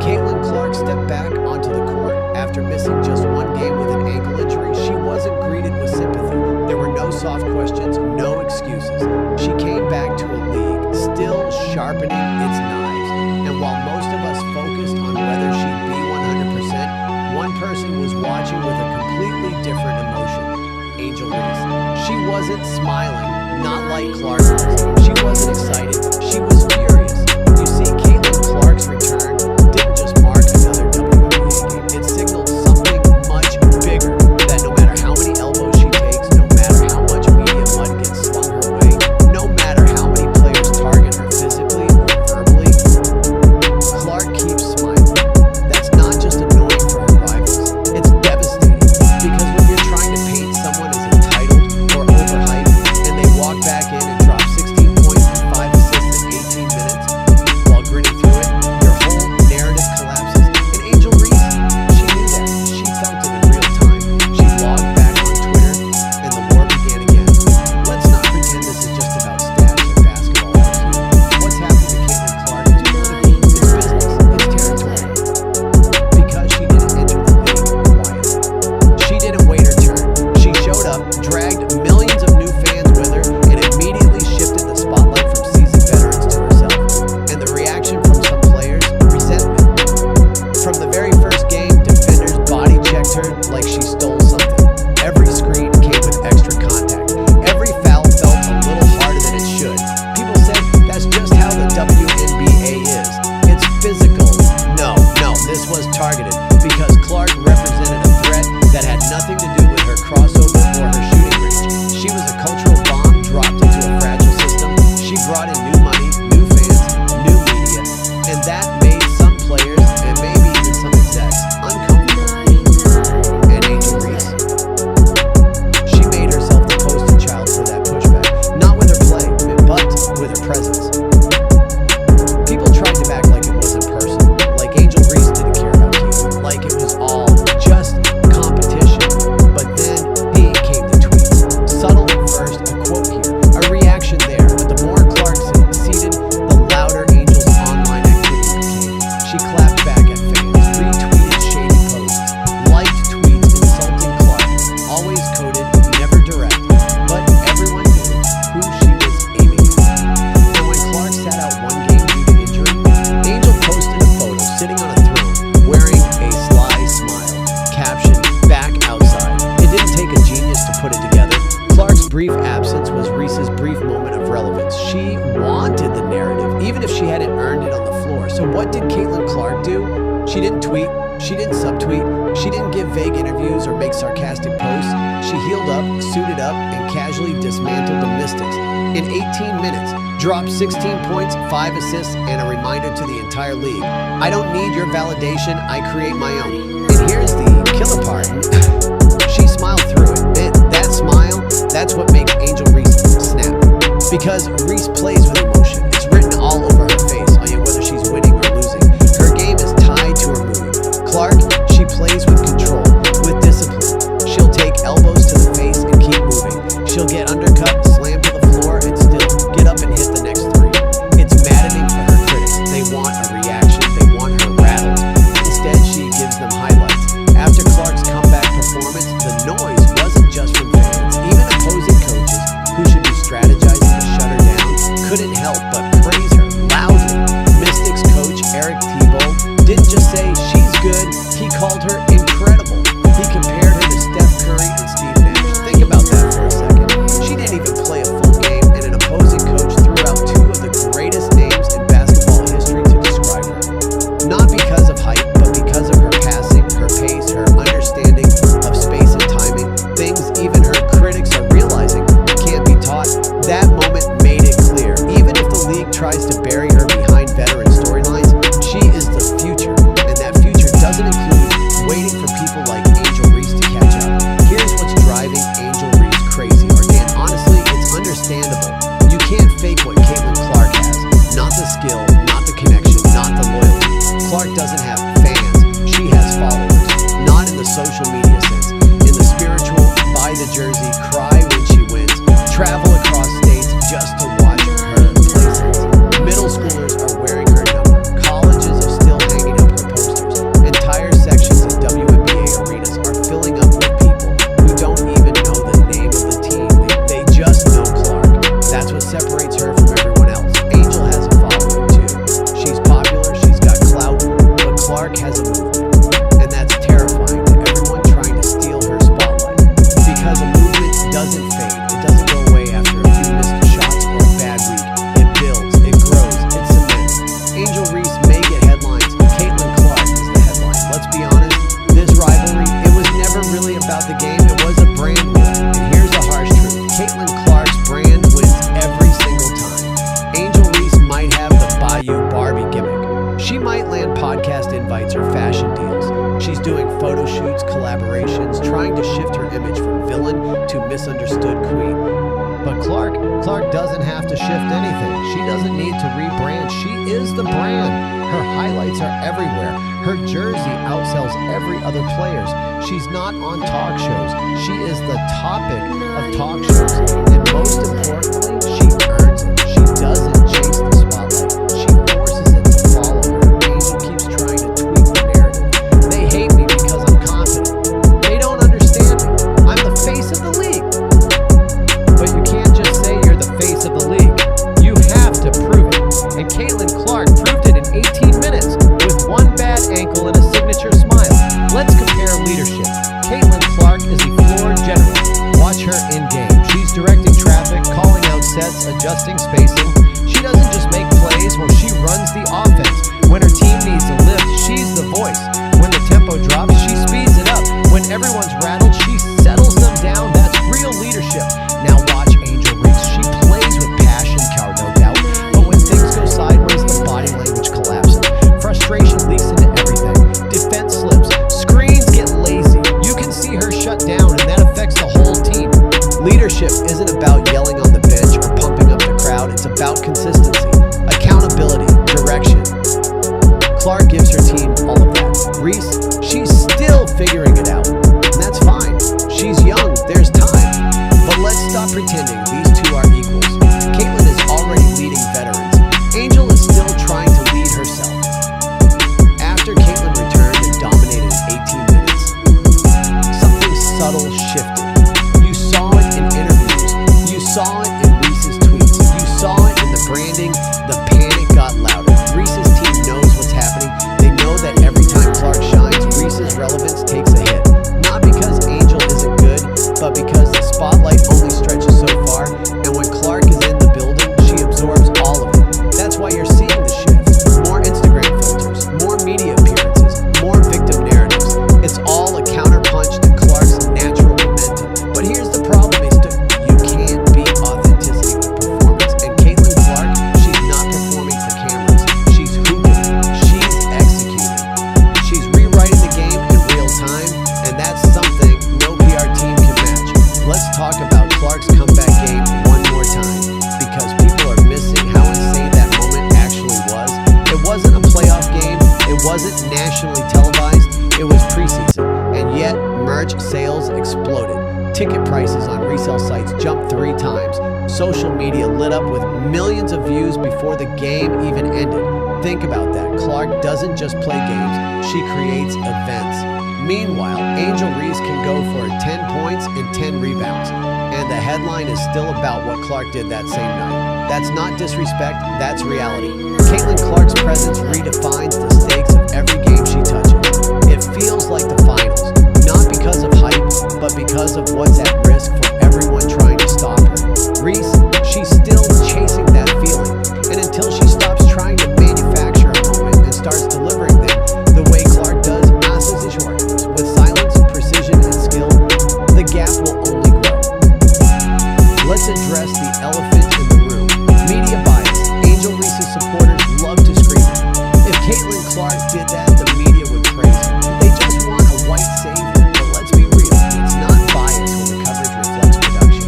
Caitlin Clark stepped back onto the court after missing just one game with an ankle injury. She wasn't greeted with sympathy. There were no soft questions, no excuses. She came back to a league still sharpening its knives. And while most of us focused on whether she'd be 100%, one person was watching with a completely different emotion. Angel Reese. She wasn't smiling, not like Clark was. She wasn't excited, she was furious. You see, Caitlin Clark's return didn't just mark another WNBA game. It signaled something much bigger, that no matter how many elbows she takes, no matter how much media mud gets slung her way, no matter how many players target her physically or verbally, Clark keeps smiling. That's not just annoying for her rivals, it's devastating. Because when you're trying to paint someone as entitled or overhyped, and they walk back in and drop 16 points and 5 assists in 18 minutes while grinning through it, your whole narrative collapses. And Angel Reese, she knew that. She felt it in real time. She logged back on Twitter, and the war began again. Let's not pretend this is just about stats or basketball IQ. What's happened to Caitlin Clark is political, it's business, it's territory. Because she didn't enter the league quietly. She didn't wait her turn. She showed up, dragged millions of new fans with her, and immediately shifted the spotlight from seasoned veterans to herself. And the reaction from some players, resentment. From the very first game, defenders body checked her like she stole something. Every screen came with extra contact. Every foul felt a little harder than it should. People said that's just how the WNBA is. It's physical. No, this was targeted because Clark represented a threat that had nothing to do with her crossover or her shooting range. She was a cultural bomb dropped into a fragile system. She brought in new money, new fans, new media, and that made some players and maybe even some execs uncomfortable. And Angel Reese, she made herself the poster child for that pushback, not with her play, but with her presence. People tried to act like it wasn't personal, like Angel Reese didn't care about Caitlin, like it was all just competition. But then came the tweets. Subtle at first, a quote here, a reaction there, but the more Clark succeeded, the louder Angel's online activity became. She clapped back at fans, retweeted shady posts, liked tweets insulting Clark, always coded, never direct, but everyone knew who she was aiming at. And when Clark sat out one game due to injury, Angel posted a photo sitting on a throne, wearing a sly smile, captioned, "Back outside." It didn't take a genius to put it together. Clark's brief absence was Reese's brief moment of relevance. She wanted the narrative, even if she hadn't earned it on the floor. So what did Caitlin Clark do? She didn't tweet, she didn't subtweet, she didn't give vague interviews or make sarcastic posts. She healed up, suited up, and casually dismantled the Mystics. In 18 minutes, dropped 16 points, 5 assists, and a reminder to the entire league. I don't need your validation, I create my own. And here's the killer part. She smiled through it. That smile, that's what makes Angel Reese snap. Because Reese plays with emotion. It's written all over her face, whether she's winning or losing. Her game is tied to her mood. Clark, she plays with control, with discipline. She'll take elbows to the face and keep moving. She'll get undercut, slam to the floor, and still get up and hit the next three. It's maddening for her critics. They want a reaction, they want her rattled. Instead, she gives them highlights. After Clark's comeback performance, the noise wasn't just from fans. Even opposing coaches, who should be strategizing to shut her down, couldn't help but praise her loudly. Mystics coach Eric Thibault didn't just say she's good, he called her incredible. He compared her to Steph Curry and Steve Nash. Think about that for a second. She didn't even play a full game, and an opposing coach threw out two of the greatest names in basketball history to describe her. Not because of height, but because of her passing, her pace, her understanding of space and timing, things even her critics are realizing can't be taught. That moment made it clear. Even if the league tries to bury her behind veteran storylines, she is the future, and that future doesn't include waiting for people like Angel Reese to catch up. Here's what's driving Angel Reese crazy, and honestly, it's understandable. You can't fake what Caitlin Clark has. Not the skill, not the connection, not the loyalty. Clark doesn't have fans, she has followers. Not in the social media sense. In the spiritual, buy the jersey, cry when she wins, travel across states just to watch her play. Middle schoolers are wearing her number. Colleges are still hanging up her invites or fashion deals. She's doing photo shoots, collaborations, trying to shift her image from villain to misunderstood queen. But Clark doesn't have to shift anything. She doesn't need to rebrand. She is the brand. Her highlights are everywhere. Her jersey outsells every other player's. She's not on talk shows. She is the topic of talk shows. And most importantly, she earns it. She doesn't chase the spotlight. She forces it to follow her. Angel keeps trying to tweak the narrative. They hate me because I'm confident. They don't understand me. I'm the face of the league. But you can't just say you're the face of the league. You have to prove it. And Caitlin Clark proved it in 18 minutes with one bad ankle and a signature smile. Let's compare leadership. Caitlin Clark is a floor general. Watch her in-game. She's directing traffic, calling out sets, adjusting spacing. She doesn't just make plays, well, she runs the offense. When her team needs a lift, she's the voice. When the tempo drops, she speeds it up. When everyone's rattled, she settles them down. That's real leadership. Now watch Angel Reese. She plays with passion, cow, no doubt. But when things go sideways, the body language collapses. Frustration leaks into everything. Defense slips. Screens get lazy. You can see her shut down, and that affects the whole team. Leadership isn't about yelling on the bench or pumping up the crowd. It's about consistency, accountability, direction. Clark gives her team all of that. Reese, she's still figuring it out, and that's fine. She's young, there's time. But let's stop pretending these two are equals. Caitlin is already leading veterans. Angel is still trying to lead herself. After Caitlin returned and dominated 18 minutes, something subtle shifted. You saw it in interviews. You saw it in Reese's tweets. You saw it in the branding. The panic got louder. Reese's team knows what's happening. They know that every time Clark shines, Reese's relevance takes a hit. Not because Angel isn't good, but because the spotlight only stretches so far, and when Clark is in the building, she absorbs all of it. That's why you're seeing the shift. More Instagram filters, more media appearances, more victim narratives. It's all a counterpunch to Clark's natural momentum. But here's the problem, Mister. You can't beat authenticity with performance. And Caitlin Clark, she's not performing for cameras. She's hooping. She's executing. She's rewriting the game in real time, and that's something no PR team can match. Let's talk about Clark's comeback game one more time, because people are missing how insane that moment actually was. It wasn't a playoff game. It wasn't nationally televised. It was preseason, and yet merch sales exploded. Ticket prices on resale sites jumped 3 times. Social media lit up with millions of views before the game even ended. Think about that. Clark doesn't just play games. She creates events. Meanwhile, Angel Reese can go for 10 points and 10 rebounds. And the headline is still about what Clark did that same night. That's not disrespect, that's reality. Caitlin Clark's presence redefines the stakes of every game she touches. It feels like the finals, not because of hype, but because of what's at risk for everyone trying to stop her. Reese, she's still chasing that feeling. And until she stops trying to manufacture a moment and starts delivering them the way Clark does, with silence, precision, and skill, the gap will only grow. Let's address the elephant in the room. Media bias. Angel Reese's supporters love to scream it. If Caitlin Clark did that, the media would praise her. They just want a white savior. But let's be real, it's not bias when the coverage reflects production.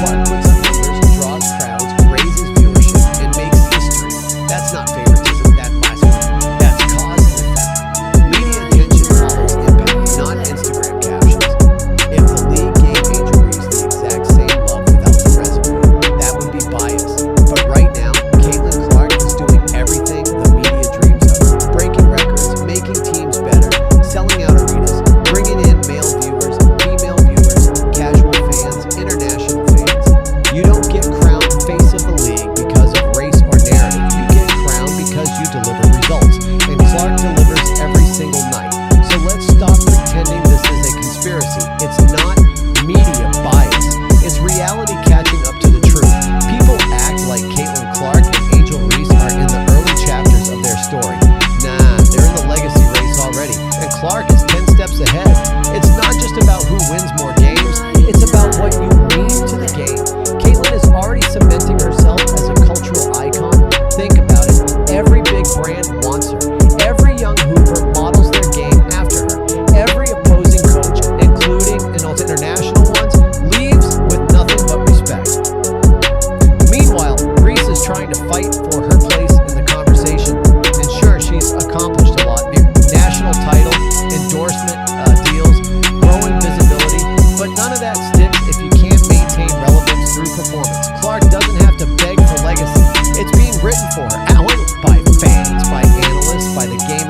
Clark puts up numbers, draws crowds, raises viewership, and makes history. That's not favoritism, that's blasphemy. That's cause and effect.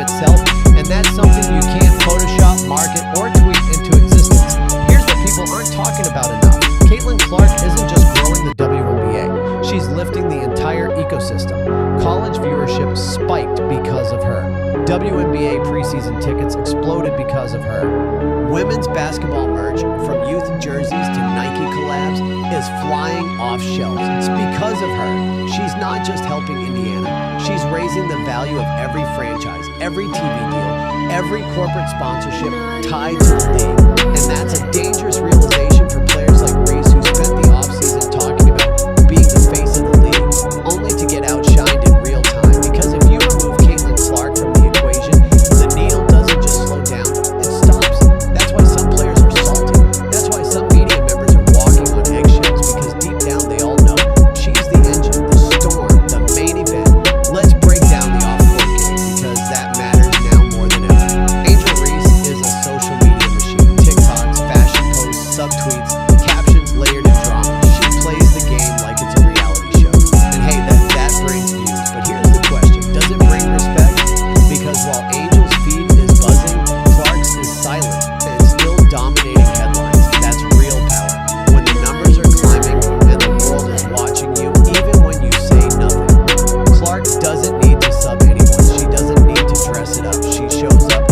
itself, and that's something you can't Photoshop, market, or tweet into existence. Here's what people aren't talking about enough. Caitlin Clark isn't just growing the WNBA, she's lifting the entire ecosystem. College viewership spiked because of her. WNBA preseason tickets exploded because of her. Women's basketball merch, from youth jerseys to Nike collabs, is flying off shelves. It's because of her. She's not just helping Indiana, she's raising the value of every franchise, every TV deal, every corporate sponsorship tied to the league. And that's a dangerous realization for players like Reese, who spent the offseason talking about being the face of the league, only to get outshined in real time. Because if you remove Caitlin Clark from the equation, the needle doesn't just slow down, it stops. That's why some players are salty. That's why some media members are walking on eggshells, because deep down they all know she's the engine, the storm, the main event. Let's break down the off-court game, because that matters now more than ever. Angel Reese is a social media machine. TikToks, fashion posts, subtweets, captions layered in drama. She plays the game like it's a reality show. And hey, that brings views. But here's the question: does it bring respect? Because while Angel's feed is buzzing, Clark's is silent and still dominating headlines. That's real power. When the numbers are climbing and the world is watching you, even when you say nothing. Clark doesn't need to sub anyone. She doesn't need to dress it up. She shows up